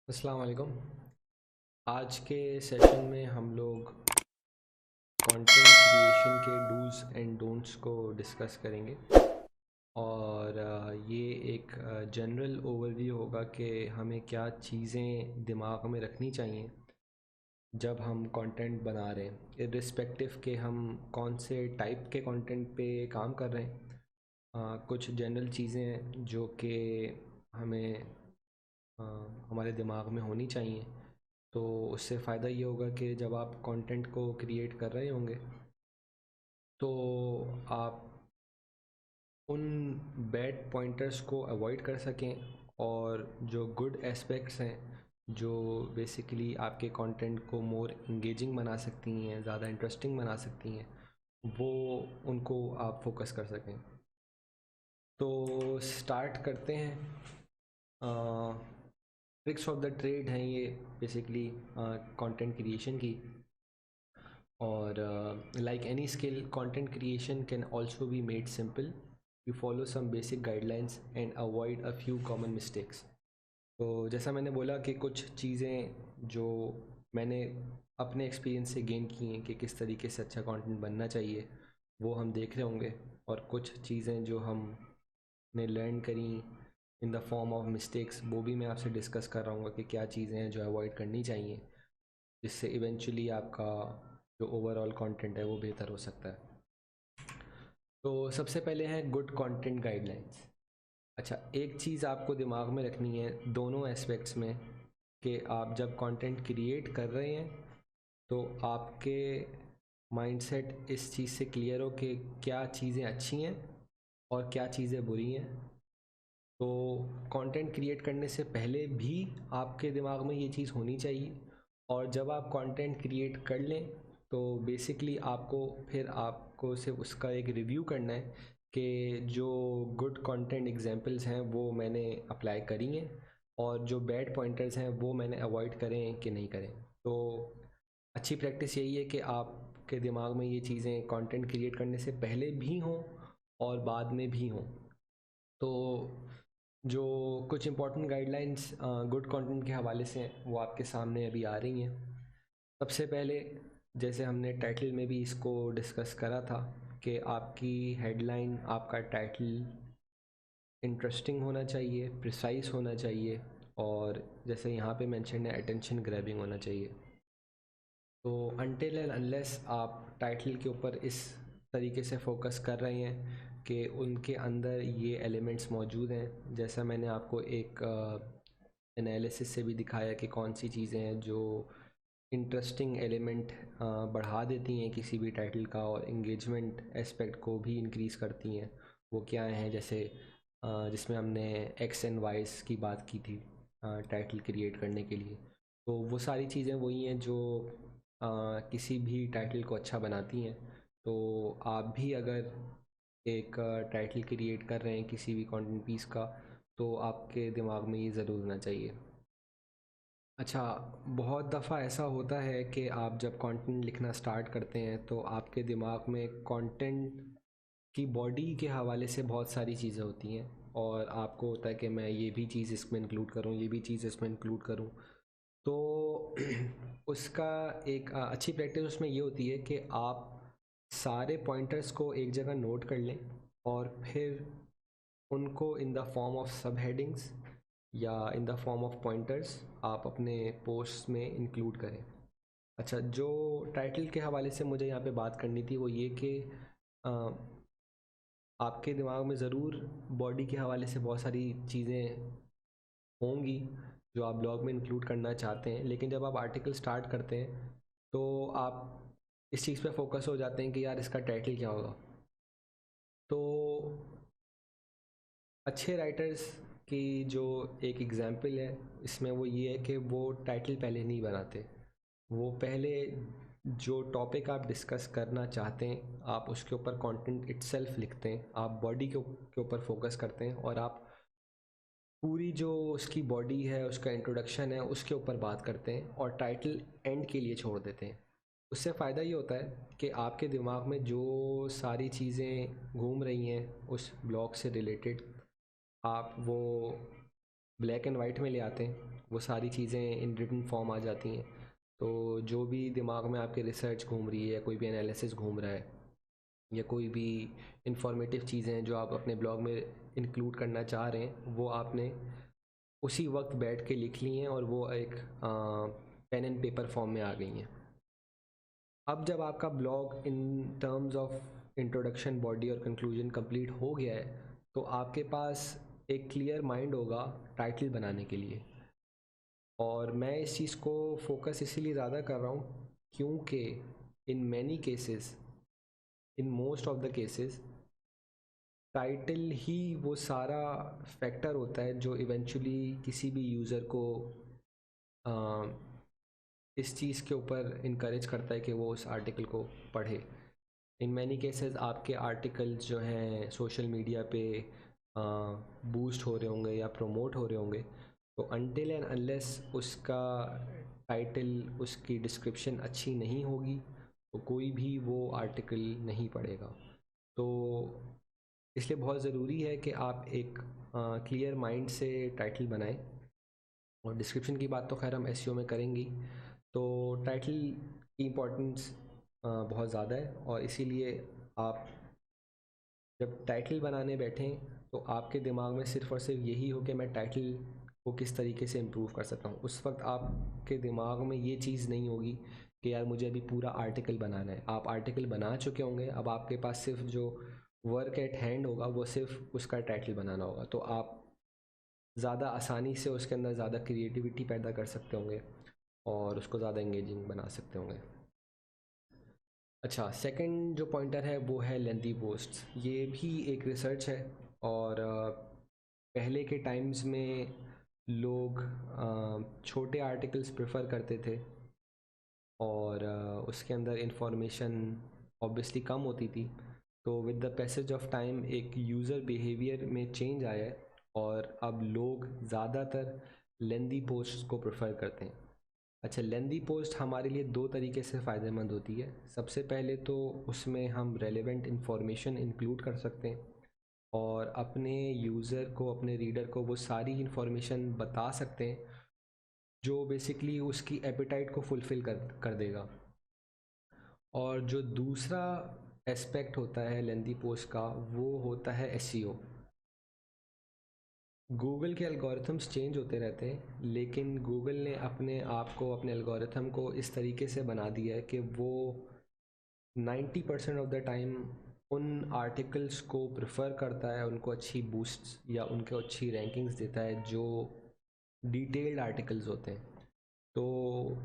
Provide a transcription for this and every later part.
अस्सलाम वालेकुम। आज के सेशन में हम लोग कंटेंट क्रिएशन के डूज़ एंड डोंट्स को डिस्कस करेंगे और ये एक जनरल ओवरव्यू होगा कि हमें क्या चीज़ें दिमाग में रखनी चाहिए जब हम कंटेंट बना रहे हैं, इर्रिस्पेक्टिव के हम कौन से टाइप के कंटेंट पे काम कर रहे हैं। कुछ जनरल चीज़ें जो कि हमें अ, हमारे दिमाग में होनी चाहिए, तो उससे फ़ायदा ये होगा कि जब आप कंटेंट को क्रिएट कर रहे होंगे तो आप उन बैड पॉइंटर्स को अवॉइड कर सकें और जो गुड एस्पेक्ट्स हैं जो बेसिकली आपके कंटेंट को मोर इंगेजिंग बना सकती हैं, ज़्यादा इंटरेस्टिंग बना सकती हैं, वो उनको आप फोकस कर सकें। तो स्टार्ट करते हैं। ट्रिक्स ऑफ द ट्रेड हैं ये बेसिकली कंटेंट क्रिएशन की। और like any skill, content creation can also be made simple. You follow some basic guidelines and avoid a few common mistakes. तो जैसा मैंने बोला कि कुछ चीज़ें जो मैंने अपने एक्सपीरियंस से गेन की हैं कि किस तरीके से अच्छा कंटेंट बनना चाहिए, वो हम देख रहे होंगे। और कुछ चीज़ें जो हमने लर्न करी इन द फॉर्म ऑफ मिस्टेक्स, वो भी मैं आपसे डिस्कस कर रहा हूँ कि क्या चीज़ें हैं जो अवॉइड करनी चाहिए, जिससे इवेंचुअली आपका जो ओवरऑल कंटेंट है वो बेहतर हो सकता है। तो सबसे पहले है गुड कंटेंट गाइडलाइंस। अच्छा, एक चीज़ आपको दिमाग में रखनी है दोनों एस्पेक्ट्स में कि आप जब कंटेंट क्रिएट कर रहे हैं तो आपके माइंडसेट इस चीज़ से क्लियर हो कि क्या चीज़ें अच्छी हैं और क्या चीज़ें बुरी हैं। तो कंटेंट क्रिएट करने से पहले भी आपके दिमाग में ये चीज़ होनी चाहिए, और जब आप कंटेंट क्रिएट कर लें तो बेसिकली आपको सिर्फ उसका एक रिव्यू करना है कि जो गुड कंटेंट एग्जांपल्स हैं वो मैंने अप्लाई करी हैं और जो बैड पॉइंटर्स हैं वो मैंने अवॉइड करें कि नहीं करें। तो अच्छी प्रैक्टिस यही है कि आपके दिमाग में ये चीज़ें कंटेंट क्रिएट करने से पहले भी हों और बाद में भी हों। तो जो कुछ इंपॉर्टेंट गाइडलाइंस गुड कंटेंट के हवाले से हैं वो आपके सामने अभी आ रही हैं। सबसे पहले, जैसे हमने टाइटल में भी इसको डिस्कस करा था, कि आपकी हेडलाइन, आपका टाइटल इंटरेस्टिंग होना चाहिए, प्रिसाइज होना चाहिए, और जैसे यहाँ पे मेंशन है अटेंशन ग्रैबिंग होना चाहिए। तो अनटिल एंड अनलेस आप टाइटल के ऊपर इस तरीके से फोकस कर रहे हैं कि उनके अंदर ये एलिमेंट्स मौजूद हैं, जैसा मैंने आपको एक एनालिसिस से भी दिखाया कि कौन सी चीज़ें हैं जो इंटरेस्टिंग एलिमेंट बढ़ा देती हैं किसी भी टाइटल का और इंगेजमेंट एस्पेक्ट को भी इंक्रीज़ करती हैं, वो क्या हैं। जैसे जिसमें हमने एक्स एंड वाइज की बात की थी टाइटल क्रिएट करने के लिए। तो वो सारी चीज़ें वही हैं जो किसी भी टाइटल को अच्छा बनाती हैं। तो आप भी अगर एक टाइटल क्रिएट कर रहे हैं किसी भी कंटेंट पीस का, तो आपके दिमाग में ये ज़रूर होना चाहिए। अच्छा, बहुत दफ़ा ऐसा होता है कि आप जब कंटेंट लिखना स्टार्ट करते हैं तो आपके दिमाग में कंटेंट की बॉडी के हवाले से बहुत सारी चीज़ें होती हैं, और आपको होता है कि मैं ये भी चीज़ इसमें इंक्लूड करूँ, ये भी चीज़ इसमें इंक्लूड करूँ। तो उसका एक अच्छी प्रैक्टिस उसमें ये होती है कि आप सारे पॉइंटर्स को एक जगह नोट कर लें और फिर उनको इन द फॉर्म ऑफ सब हेडिंग्स या इन द फॉर्म ऑफ पॉइंटर्स आप अपने पोस्ट में इंक्लूड करें। अच्छा, जो टाइटल के हवाले से मुझे यहाँ पे बात करनी थी वो ये कि अ, आपके दिमाग में ज़रूर बॉडी के हवाले से बहुत सारी चीज़ें होंगी जो आप ब्लॉग में इंक्लूड करना चाहते हैं, लेकिन जब आप आर्टिकल स्टार्ट करते हैं तो आप इस चीज़ पे फोकस हो जाते हैं कि यार इसका टाइटल क्या होगा। तो अच्छे राइटर्स की जो एक एग्जांपल है इसमें वो ये है कि वो टाइटल पहले नहीं बनाते। वो पहले जो टॉपिक आप डिस्कस करना चाहते हैं आप उसके ऊपर कंटेंट इटसेल्फ लिखते हैं, आप बॉडी के ऊपर फोकस करते हैं और आप पूरी जो उसकी बॉडी है, उसका इंट्रोडक्शन है, उसके ऊपर बात करते हैं और टाइटल एंड के लिए छोड़ देते हैं। उससे फ़ायदा ये होता है कि आपके दिमाग में जो सारी चीज़ें घूम रही हैं उस ब्लॉग से रिलेटेड, आप वो ब्लैक एंड वाइट में ले आते हैं, वो सारी चीज़ें इन रिटन फॉर्म आ जाती हैं। तो जो भी दिमाग में आपके रिसर्च घूम रही है या कोई भी एनालिसिस घूम रहा है या कोई भी इंफॉर्मेटिव चीज़ें हैं जो आप अपने ब्लॉग में इंक्लूड करना चाह रहे हैं, वो आपने उसी वक्त बैठ के लिख ली हैं और वो एक पेन एंड पेपर फॉर्म में आ गई हैं। अब जब आपका blog in terms of introduction, body और कंक्लूजन कंप्लीट हो गया है, तो आपके पास एक क्लियर माइंड होगा टाइटल बनाने के लिए। और मैं इस चीज़ को फोकस इसीलिए ज़्यादा कर रहा हूँ क्योंकि in many cases, in most of the cases, title ही वो सारा फैक्टर होता है जो इवेंचुअली किसी भी यूज़र को इस चीज़ के ऊपर इनकरेज करता है कि वो उस आर्टिकल को पढ़े। इन मैनी केसेस आपके आर्टिकल्स जो हैं सोशल मीडिया पे बूस्ट हो रहे होंगे या प्रमोट हो रहे होंगे, तो अनटिल एंड अनलेस उसका टाइटल, उसकी डिस्क्रिप्शन अच्छी नहीं होगी तो कोई भी वो आर्टिकल नहीं पढ़ेगा। तो इसलिए बहुत ज़रूरी है कि आप एक क्लियर माइंड से टाइटल बनाएं। और डिस्क्रिप्शन की बात तो खैर हम एसईओ में करेंगे। तो टाइटल की इम्पोर्टेंस बहुत ज़्यादा है और इसीलिए आप जब टाइटल बनाने बैठें तो आपके दिमाग में सिर्फ़ और सिर्फ यही हो कि मैं टाइटल को किस तरीके से इम्प्रूव कर सकता हूँ। उस वक्त आपके दिमाग में ये चीज़ नहीं होगी कि यार मुझे अभी पूरा आर्टिकल बनाना है। आप आर्टिकल बना चुके होंगे, अब आपके पास सिर्फ जो वर्क एट हैंड होगा वो सिर्फ उसका टाइटल बनाना होगा। तो आप ज़्यादा आसानी से उसके अंदर ज़्यादा क्रिएटिविटी पैदा कर सकते होंगे और उसको ज़्यादा इंगेजिंग बना सकते होंगे। अच्छा, सेकंड जो पॉइंटर है वो है लेंथी पोस्ट्स। ये भी एक रिसर्च है और पहले के टाइम्स में लोग छोटे आर्टिकल्स प्रेफर करते थे और उसके अंदर इंफॉर्मेशन ऑब्वियसली कम होती थी। तो with the passage of time एक यूज़र बिहेवियर में चेंज आया है और अब लोग ज़्यादातर लेंथी पोस्ट्स को प्रेफर करते हैं। अच्छा, लेंथी पोस्ट हमारे लिए दो तरीके से फ़ायदेमंद होती है। सबसे पहले तो उसमें हम रेलेवेंट इन्फॉर्मेशन इंक्लूड कर सकते हैं और अपने यूज़र को, अपने रीडर को वो सारी इन्फॉर्मेशन बता सकते हैं जो बेसिकली उसकी एपेटाइट को फुलफ़िल कर देगा। और जो दूसरा एस्पेक्ट होता है लेंथी पोस्ट का वो होता है एसईओ। गूगल के एल्गोरिथम्स चेंज होते रहते हैं, लेकिन गूगल ने अपने आप को, अपने एल्गोरिथम को इस तरीके से बना दिया है कि वो 90% ऑफ द टाइम उन आर्टिकल्स को प्रेफर करता है, उनको अच्छी बूस्ट्स या उनको अच्छी रैंकिंग्स देता है जो डिटेल्ड आर्टिकल्स होते हैं। तो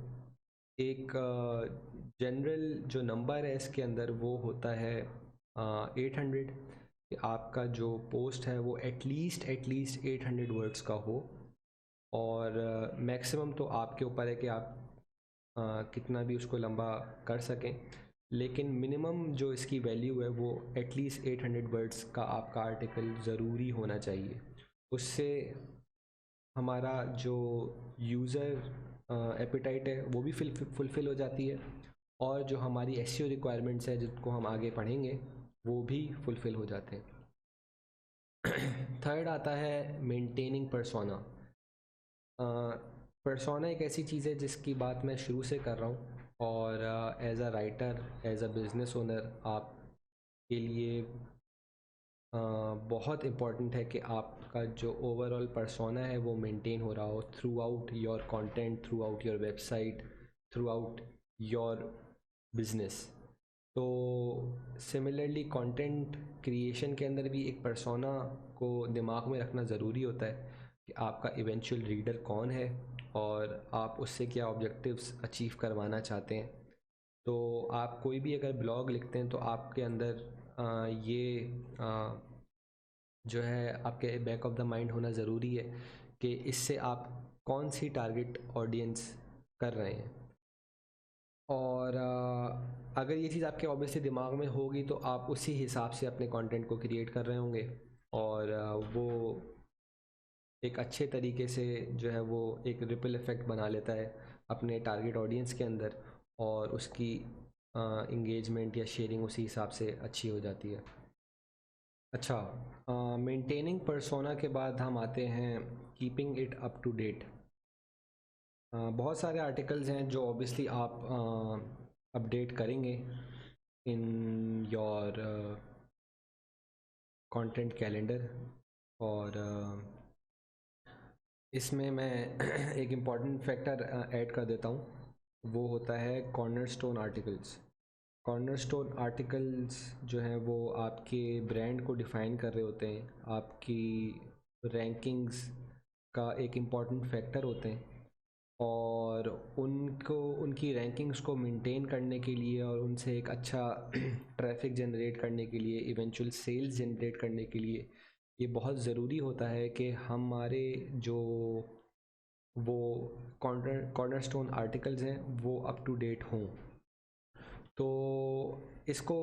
एक जनरल जो नंबर है इसके अंदर वो होता है 800, कि आपका जो पोस्ट है वो एटलीस्ट 800 वर्ड्स का हो। और मैक्सिमम तो आपके ऊपर है कि आप कितना भी उसको लंबा कर सकें, लेकिन मिनिमम जो इसकी वैल्यू है वो एटलीस्ट 800 वर्ड्स का आपका आर्टिकल ज़रूरी होना चाहिए। उससे हमारा जो यूज़र एपिटाइट है वो भी फुलफ़िल हो जाती है और जो हमारी एसईओ रिक्वायरमेंट्स है जिनको हम आगे पढ़ेंगे वो भी फुलफ़िल हो जाते हैं। थर्ड आता है मेंटेनिंग पर्सोना। पर्सोना एक ऐसी चीज़ है जिसकी बात मैं शुरू से कर रहा हूँ और as a writer, as a business owner आपके लिए बहुत इम्पॉर्टेंट है कि आपका जो ओवरऑल पर्सोना है वो मेंटेन हो रहा हो through out your content, through out your website, through out your business. तो सिमिलरली कंटेंट क्रिएशन के अंदर भी एक पर्सोना को दिमाग में रखना ज़रूरी होता है कि आपका इवेंचुअल रीडर कौन है और आप उससे क्या ऑब्जेक्टिव्स अचीव करवाना चाहते हैं। तो आप कोई भी अगर ब्लॉग लिखते हैं तो आपके अंदर जो है आपके बैक ऑफ द माइंड होना ज़रूरी है कि इससे आप कौन सी टारगेट ऑडियंस कर रहे हैं। और अगर ये चीज़ आपके ऑब्वियसली दिमाग में होगी तो आप उसी हिसाब से अपने कंटेंट को क्रिएट कर रहे होंगे और वो एक अच्छे तरीके से जो है वो एक रिपल इफ़ेक्ट बना लेता है अपने टारगेट ऑडियंस के अंदर और उसकी इंगेजमेंट या शेयरिंग उसी हिसाब से अच्छी हो जाती है। अच्छा, मेंटेनिंग पर्सोना के बाद हम आते हैं keeping it up to date. बहुत सारे आर्टिकल्स हैं जो ऑब्वियसली आप अपडेट करेंगे इन योर कंटेंट कैलेंडर। और इसमें मैं एक इम्पॉर्टेंट फैक्टर ऐड कर देता हूँ, वो होता है कॉर्नरस्टोन आर्टिकल्स। कॉर्नरस्टोन आर्टिकल्स जो हैं वो आपके ब्रांड को डिफ़ाइन कर रहे होते हैं, आपकी रैंकिंग्स का एक इम्पॉर्टेंट फैक्टर होते हैं, और उनको उनकी रैंकिंग्स को मेंटेन करने के लिए और उनसे एक अच्छा ट्रैफिक जनरेट करने के लिए, इवेंचुअल सेल्स जनरेट करने के लिए ये बहुत ज़रूरी होता है कि हमारे जो वो कॉर्नरस्टोन आर्टिकल्स हैं वो अप टू डेट हों। तो इसको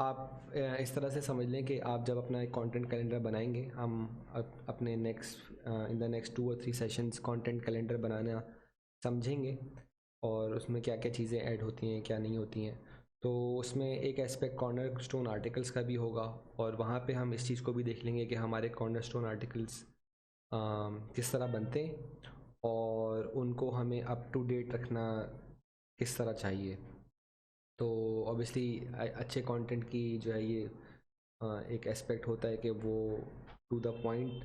आप इस तरह से समझ लें कि आप जब अपना एक कंटेंट कैलेंडर बनाएंगे, हम अपने इन द नेक्स्ट 2 और 3 सेशंस कंटेंट कैलेंडर बनाना समझेंगे और उसमें क्या क्या चीज़ें ऐड होती हैं, क्या नहीं होती हैं। तो उसमें एक एस्पेक्ट कॉर्नर स्टोन आर्टिकल्स का भी होगा, और वहाँ पे हम इस चीज़ को भी देख लेंगे कि हमारे कॉर्नर स्टोन आर्टिकल्स किस तरह बनते हैं और उनको हमें अप टू डेट रखना किस तरह चाहिए। तो ऑब्वियसली अच्छे कंटेंट की जो है ये एक एस्पेक्ट होता है कि वो टू द पॉइंट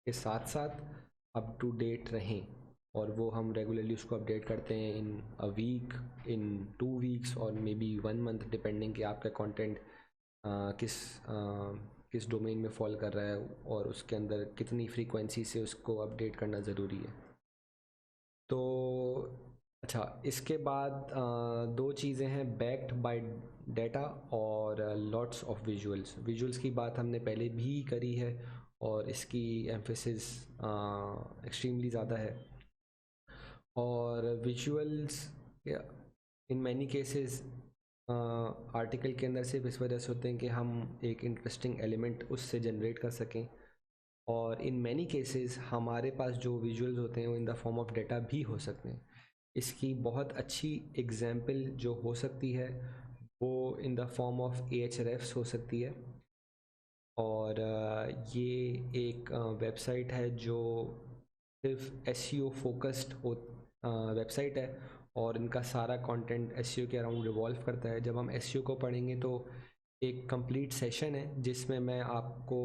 के साथ साथ अप टू डेट रहें, और वो हम रेगुलरली उसको अपडेट करते हैं इन अ वीक, इन 2 वीक्स और मे बी 1 मंथ, डिपेंडिंग कि आपका कंटेंट किस किस डोमेन में फॉल कर रहा है और उसके अंदर कितनी फ्रीक्वेंसी से उसको अपडेट करना ज़रूरी है। तो अच्छा, इसके बाद 2 चीज़ें हैं, बैक्ड बाय डेटा और लॉट्स ऑफ विजुअल्स। विजुअल्स की बात हमने पहले भी करी है और इसकी एम्फेसिस एक्सट्रीमली ज़्यादा है। और विजुअल्स इन मैनी केसेस आर्टिकल के अंदर सिर्फ इस वजह से होते हैं कि हम एक इंटरेस्टिंग एलिमेंट उससे जनरेट कर सकें, और इन मैनी केसेस हमारे पास जो विजुअल्स होते हैं वो इन द फॉर्म ऑफ डेटा भी हो सकते हैं। इसकी बहुत अच्छी एग्जाम्पल जो हो सकती है वो इन द फॉर्म ऑफ Ahrefs हो सकती है। और ये एक वेबसाइट है जो सिर्फ SEO फोकस्ड वेबसाइट है, और इनका सारा कंटेंट SEO के अराउंड रिवॉल्व करता है। जब हम SEO को पढ़ेंगे तो एक कंप्लीट सेशन है जिसमें मैं आपको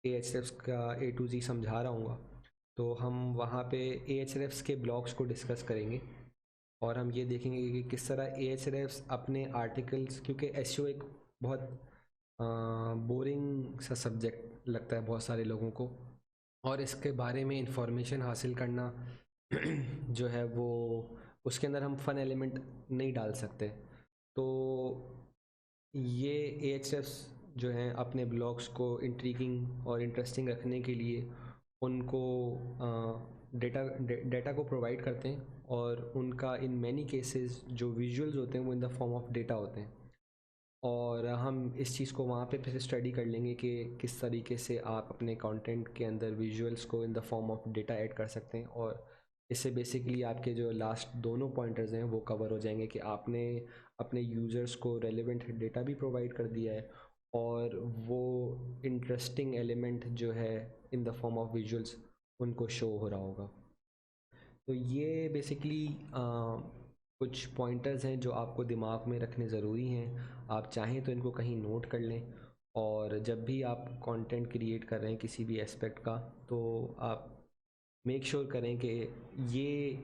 Ahrefs का A to Z समझा रहा हूँ। तो हम वहाँ पे Ahrefs के ब्लॉग्स को डिस्कस करेंगे और हम ये देखेंगे कि किस तरह Ahrefs अपने आर्टिकल्स, क्योंकि SEO एक बहुत बोरिंग सा सब्जेक्ट लगता है बहुत सारे लोगों को, और इसके बारे में इंफॉर्मेशन हासिल करना जो है वो उसके अंदर हम फन एलिमेंट नहीं डाल सकते। तो ये Ahrefs जो हैं अपने ब्लॉग्स को इंट्रीगिंग और इंटरेस्टिंग रखने के लिए उनको डेटा को प्रोवाइड करते हैं, और उनका इन मैनी केसेस जो विजुअल्स होते हैं वो इन द फॉर्म ऑफ डेटा होते हैं। और हम इस चीज़ को वहाँ पे फिर स्टडी कर लेंगे कि किस तरीके से आप अपने कंटेंट के अंदर विजुअल्स को इन the form of data add कर सकते हैं, और इससे बेसिकली आपके जो लास्ट दोनों पॉइंटर्स हैं वो कवर हो जाएंगे कि आपने अपने यूज़र्स को रेलेवेंट डेटा भी प्रोवाइड कर दिया है और वो इंटरेस्टिंग एलिमेंट जो है इन द फॉर्म ऑफ विजुअल्स उनको शो हो रहा होगा। तो ये बेसिकली कुछ पॉइंटर्स हैं जो आपको दिमाग में रखने ज़रूरी हैं। आप चाहें तो इनको कहीं नोट कर लें, और जब भी आप कंटेंट क्रिएट कर रहे हैं किसी भी एस्पेक्ट का, तो आप मेक श्योर करें कि ये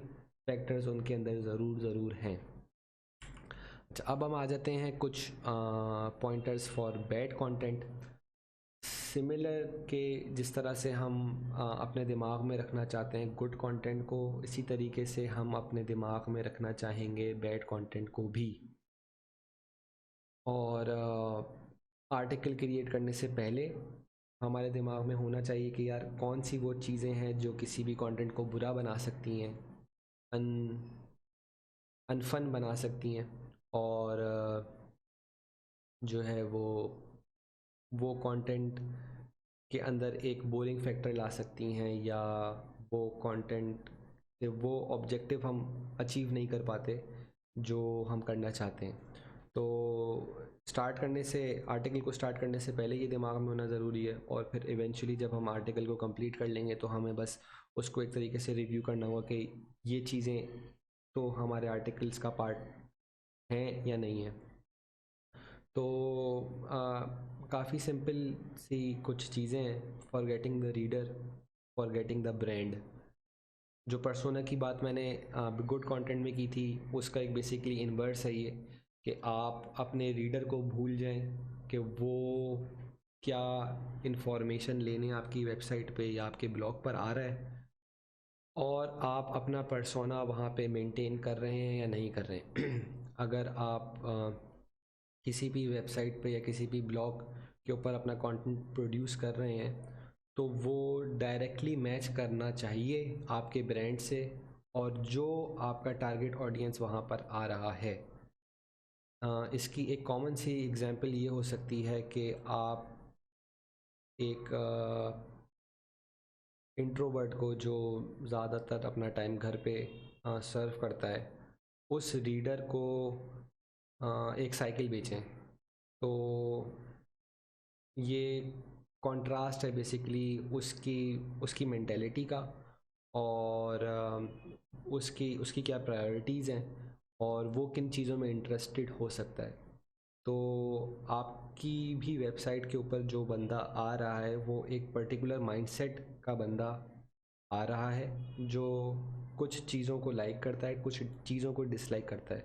फैक्टर्स उनके अंदर ज़रूर हैं। अच्छा, अब हम आ जाते हैं कुछ pointers for bad content. Similar के जिस तरह से हम अपने दिमाग में रखना चाहते हैं गुड कंटेंट को, इसी तरीके से हम अपने दिमाग में रखना चाहेंगे बैड कंटेंट को भी। और आर्टिकल क्रिएट करने से पहले हमारे दिमाग में होना चाहिए कि यार कौन सी वो चीज़ें हैं जो किसी भी कंटेंट को बुरा बना सकती हैं, अन अनफन बना सकती हैं, और जो है वो कंटेंट के अंदर एक बोरिंग फैक्टर ला सकती हैं, या वो कंटेंट से वो ऑब्जेक्टिव हम अचीव नहीं कर पाते जो हम करना चाहते हैं। तो आर्टिकल को स्टार्ट करने से पहले ये दिमाग में होना ज़रूरी है, और फिर इवेंचुअली जब हम आर्टिकल को कंप्लीट कर लेंगे तो हमें बस उसको एक तरीके से रिव्यू करना होगा कि ये चीज़ें तो हमारे आर्टिकल्स का पार्ट हैं या नहीं है। तो काफ़ी सिंपल सी कुछ चीज़ें हैं। For getting the reader, for getting the brand. जो पर्सोना की बात मैंने गुड कंटेंट में की थी, उसका एक बेसिकली इन्वर्स है ये, कि आप अपने रीडर को भूल जाएं कि वो क्या इंफॉर्मेशन लेने आपकी वेबसाइट पे या आपके ब्लॉग पर आ रहा है, और आप अपना पर्सोना वहाँ पे मेंटेन कर रहे हैं या नहीं कर रहे हैं। अगर आप किसी भी वेबसाइट पे या किसी भी ब्लॉग के ऊपर अपना कंटेंट प्रोड्यूस कर रहे हैं, तो वो डायरेक्टली मैच करना चाहिए आपके ब्रांड से और जो आपका टारगेट ऑडियंस वहाँ पर आ रहा है। इसकी एक कॉमन सी एग्जांपल ये हो सकती है कि आप एक इंट्रोवर्ट को, जो ज़्यादातर अपना टाइम घर पे सर्व करता है, उस रीडर को एक साइकिल बेचें। तो ये कंट्रास्ट है बेसिकली उसकी उसकी मेंटेलिटी का, और उसकी उसकी क्या प्रायोरिटीज़ हैं, और वो किन चीज़ों में इंटरेस्टेड हो सकता है। तो आपकी भी वेबसाइट के ऊपर जो बंदा आ रहा है वो एक पर्टिकुलर माइंडसेट का बंदा आ रहा है, जो कुछ चीज़ों को लाइक करता है, कुछ चीज़ों को डिसलाइक करता है।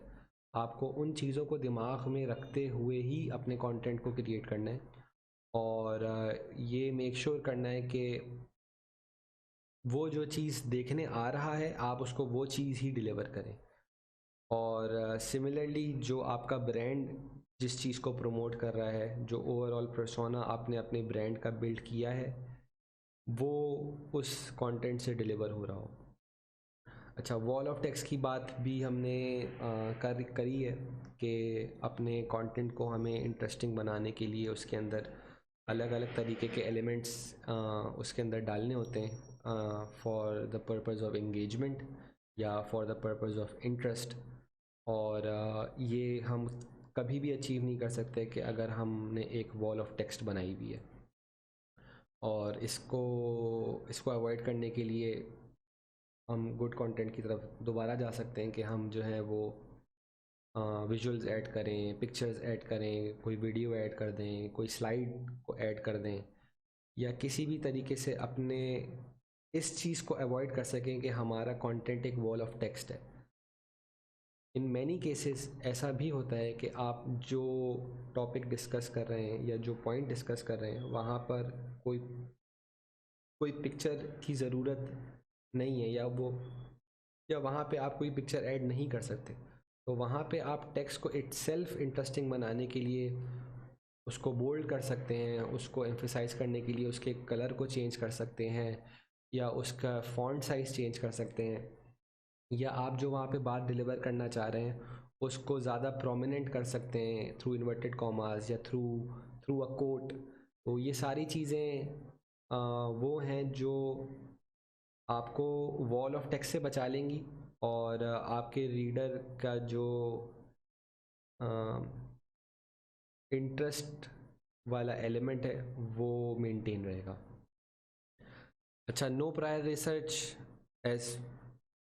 आपको उन चीज़ों को दिमाग में रखते हुए ही अपने कंटेंट को क्रिएट करना है, और ये मेक श्योर करना है कि वो जो चीज़ देखने आ रहा है आप उसको वो चीज़ ही डिलीवर करें। और सिमिलरली जो आपका ब्रांड जिस चीज़ को प्रमोट कर रहा है, जो ओवरऑल पर्सोना आपने अपने ब्रांड का बिल्ड किया है, वो उस कंटेंट से डिलीवर हो रहा हो। अच्छा, वॉल ऑफ टेक्स्ट की बात भी हमने करी है कि अपने कंटेंट को हमें इंटरेस्टिंग बनाने के लिए उसके अंदर अलग अलग तरीके के एलिमेंट्स उसके अंदर डालने होते हैं, for the purpose of engagement या for the purpose of interest. और ये हम कभी भी अचीव नहीं कर सकते कि अगर हमने एक वॉल ऑफ टेक्स्ट बनाई हुई है। और इसको इसको अवॉइड करने के लिए हम गुड कंटेंट की तरफ दोबारा जा सकते हैं कि हम जो है वो विजुअल्स ऐड करें, पिक्चर्स ऐड करें, कोई वीडियो ऐड कर दें, कोई स्लाइड को ऐड कर दें, या किसी भी तरीके से अपने इस चीज़ को अवॉइड कर सकें कि हमारा कंटेंट एक वॉल ऑफ टेक्स्ट है। इन मैनी केसेस ऐसा भी होता है कि आप जो टॉपिक डिस्कस कर रहे हैं या जो पॉइंट डिस्कस कर रहे हैं वहाँ पर कोई कोई पिक्चर की ज़रूरत नहीं है, या वहाँ पे आप कोई पिक्चर ऐड नहीं कर सकते। तो वहाँ पे आप टेक्स्ट को इटसेल्फ इंटरेस्टिंग बनाने के लिए उसको बोल्ड कर सकते हैं, उसको एम्फेसाइज करने के लिए उसके कलर को चेंज कर सकते हैं, या उसका फॉन्ट साइज़ चेंज कर सकते हैं, या आप जो वहाँ पे बात डिलीवर करना चाह रहे हैं उसको ज़्यादा प्रोमिनेंट कर सकते हैं थ्रू इन्वर्टेड कॉमास या थ्रू थ्रू अ कोट। तो ये सारी चीज़ें वो हैं जो आपको वॉल ऑफ टेक्स्ट से बचा लेंगी, और आपके रीडर का जो इंटरेस्ट वाला एलिमेंट है वो मेंटेन रहेगा। अच्छा, no prior research, as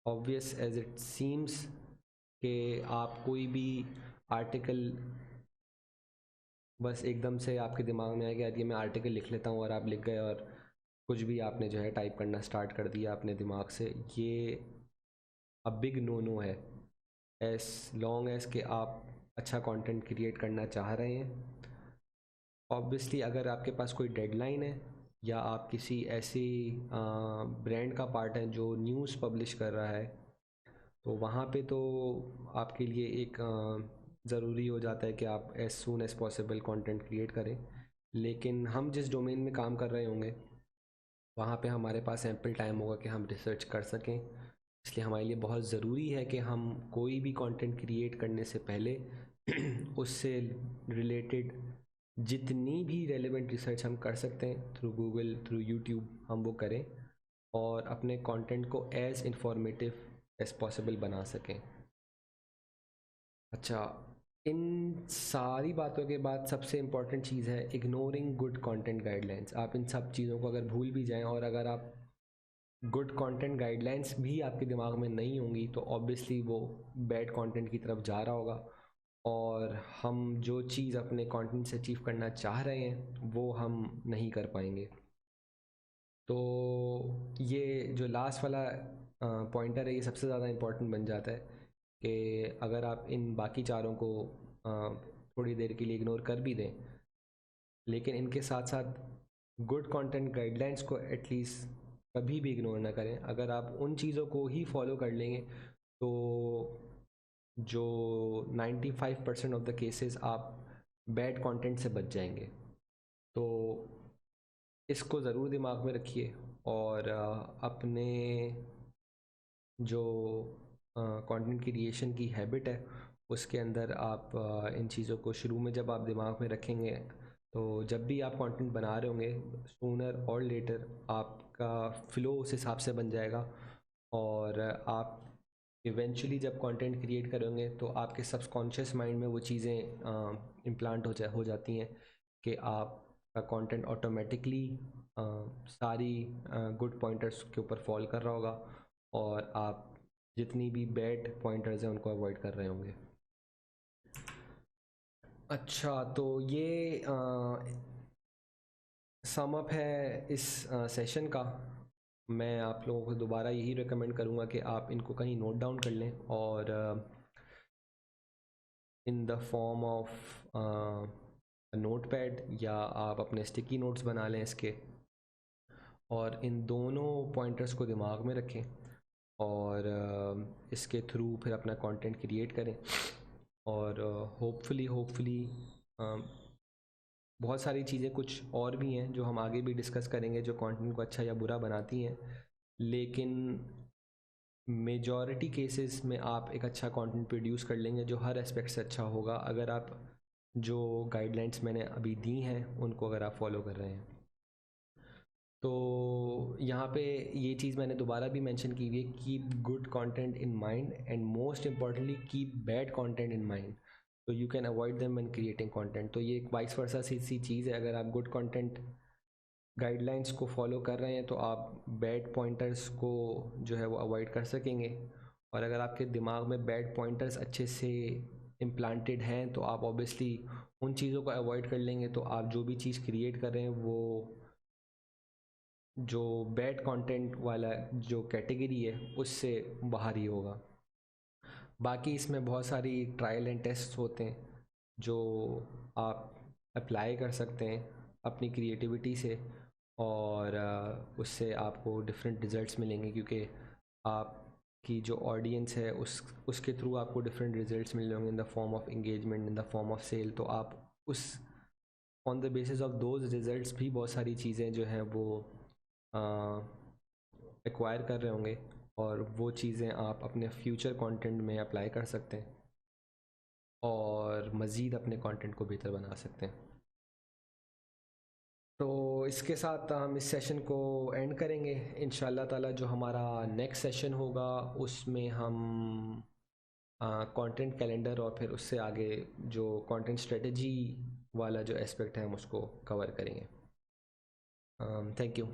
obvious as it seems, कि आप कोई भी आर्टिकल बस एकदम से आपके दिमाग में आया कि यार ये मैं आर्टिकल लिख लेता हूँ, और आप लिख गए और कुछ भी आपने जो है टाइप करना स्टार्ट कर दिया अपने दिमाग से, ये अ बिग नो नो है। एज लॉन्ग एज कि आप अच्छा कंटेंट क्रिएट करना चाह रहे हैं, ऑब्वियसली अगर आपके पास कोई डेडलाइन है या आप किसी ऐसी ब्रांड का पार्ट है जो न्यूज़ पब्लिश कर रहा है, तो वहाँ पे तो आपके लिए एक ज़रूरी हो जाता है कि आप as soon as possible content create करें। लेकिन हम जिस डोमेन में काम कर रहे होंगे वहाँ पे हमारे पास एम्पल टाइम होगा कि हम रिसर्च कर सकें। इसलिए हमारे लिए बहुत ज़रूरी है कि हम कोई भी कंटेंट क्रिएट करने से पहले उससे रिलेटेड जितनी भी रेलेवेंट रिसर्च हम कर सकते हैं थ्रू गूगल, थ्रू यूट्यूब, हम वो करें और अपने कंटेंट को एज़ इंफॉर्मेटिव एज़ पॉसिबल बना सकें। अच्छा, इन सारी बातों के बाद सबसे इम्पॉर्टेंट चीज़ है इग्नोरिंग गुड कंटेंट गाइडलाइंस। आप इन सब चीज़ों को अगर भूल भी जाएं और अगर आप गुड कंटेंट गाइडलाइंस भी आपके दिमाग में नहीं होंगी तो ऑब्वियसली वो बैड कंटेंट की तरफ जा रहा होगा, और हम जो चीज़ अपने कंटेंट से अचीव करना चाह रहे हैं वो हम नहीं कर पाएंगे। तो ये जो लास्ट वाला पॉइंटर है ये सबसे ज़्यादा इम्पोर्टेंट बन जाता है कि अगर आप इन बाकी चारों को थोड़ी देर के लिए इग्नोर कर भी दें, लेकिन इनके साथ साथ गुड कंटेंट गाइडलाइंस को एटलीस्ट कभी भी इग्नोर ना करें। अगर आप उन चीज़ों को ही फॉलो कर लेंगे तो जो 95% ऑफ द केसेस आप बैड कंटेंट से बच जाएंगे। तो इसको ज़रूर दिमाग में रखिए, और अपने जो कंटेंट क्रिएशन की हैबिट है उसके अंदर आप इन चीज़ों को शुरू में जब आप दिमाग में रखेंगे तो जब भी आप कंटेंट बना रहे होंगे सूनर और लेटर आपका फ़्लो उस हिसाब से बन जाएगा, और आप इवेंचुअली जब कंटेंट क्रिएट करेंगे तो आपके सबकॉन्शियस माइंड में वो चीज़ें इम्प्लांट हो जाती हैं कि आपका कंटेंट ऑटोमेटिकली सारी गुड पॉइंटर्स के ऊपर फॉल कर रहा होगा, और आप जितनी भी बैड पॉइंटर्स हैं उनको अवॉइड कर रहे होंगे। अच्छा, तो ये सम अप है इस सेशन का। मैं आप लोगों को दोबारा यही रिकमेंड करूँगा कि आप इनको कहीं नोट डाउन कर लें, और इन the form of note pad, या आप अपने स्टिकी नोट्स बना लें इसके, और इन दोनों पॉइंटर्स को दिमाग में रखें, और इसके थ्रू फिर अपना कंटेंट क्रिएट करें। और होपफुली बहुत सारी चीज़ें कुछ और भी हैं जो हम आगे भी डिस्कस करेंगे जो कंटेंट को अच्छा या बुरा बनाती हैं, लेकिन मेजॉरिटी केसेस में आप एक अच्छा कंटेंट प्रोड्यूस कर लेंगे जो हर एस्पेक्ट से अच्छा होगा अगर आप जो गाइडलाइंस मैंने अभी दी हैं उनको अगर आप फॉलो कर रहे हैं। तो यहाँ पे ये चीज़ मैंने दोबारा भी मेंशन की हुई है, keep good content in mind and most importantly keep bad content in mind, तो you can avoid them when creating content. तो ये एक वाइस वर्सा सी चीज़ है, अगर आप गुड कंटेंट गाइडलाइंस को फॉलो कर रहे हैं तो आप बैड पॉइंटर्स को जो है वो अवॉइड कर सकेंगे, और अगर आपके दिमाग में बैड पॉइंटर्स अच्छे से इम्प्लांटेड हैं तो आप ऑब्वियसली उन चीज़ों को अवॉइड कर लेंगे, तो आप जो भी चीज़ क्रिएट कर रहे हैं वो जो बैड कंटेंट वाला जो कैटेगरी है उससे बाहर ही होगा। बाकी इसमें बहुत सारी ट्रायल एंड टेस्ट होते हैं जो आप अप्लाई कर सकते हैं अपनी क्रिएटिविटी से, और उससे आपको डिफरेंट रिज़ल्ट्स मिलेंगे, क्योंकि आपकी जो ऑडियंस है उसके थ्रू आपको डिफरेंट रिज़ल्ट्स मिल होंगे in the form of engagement, in the form of sale. तो आप उस on the basis of those results भी बहुत सारी चीज़ें जो हैं वो एक्वायर कर रहे होंगे, और वो चीज़ें आप अपने फ्यूचर कंटेंट में अप्लाई कर सकते हैं और मज़ीद अपने कंटेंट को बेहतर बना सकते हैं। तो इसके साथ हम इस सेशन को एंड करेंगे। इंशाल्लाह ताला जो हमारा नेक्स्ट सेशन होगा उसमें हम कंटेंट कैलेंडर और फिर उससे आगे जो कंटेंट स्ट्रेटजी वाला जो एस्पेक्ट है हम उसको कवर करेंगे। Thank you.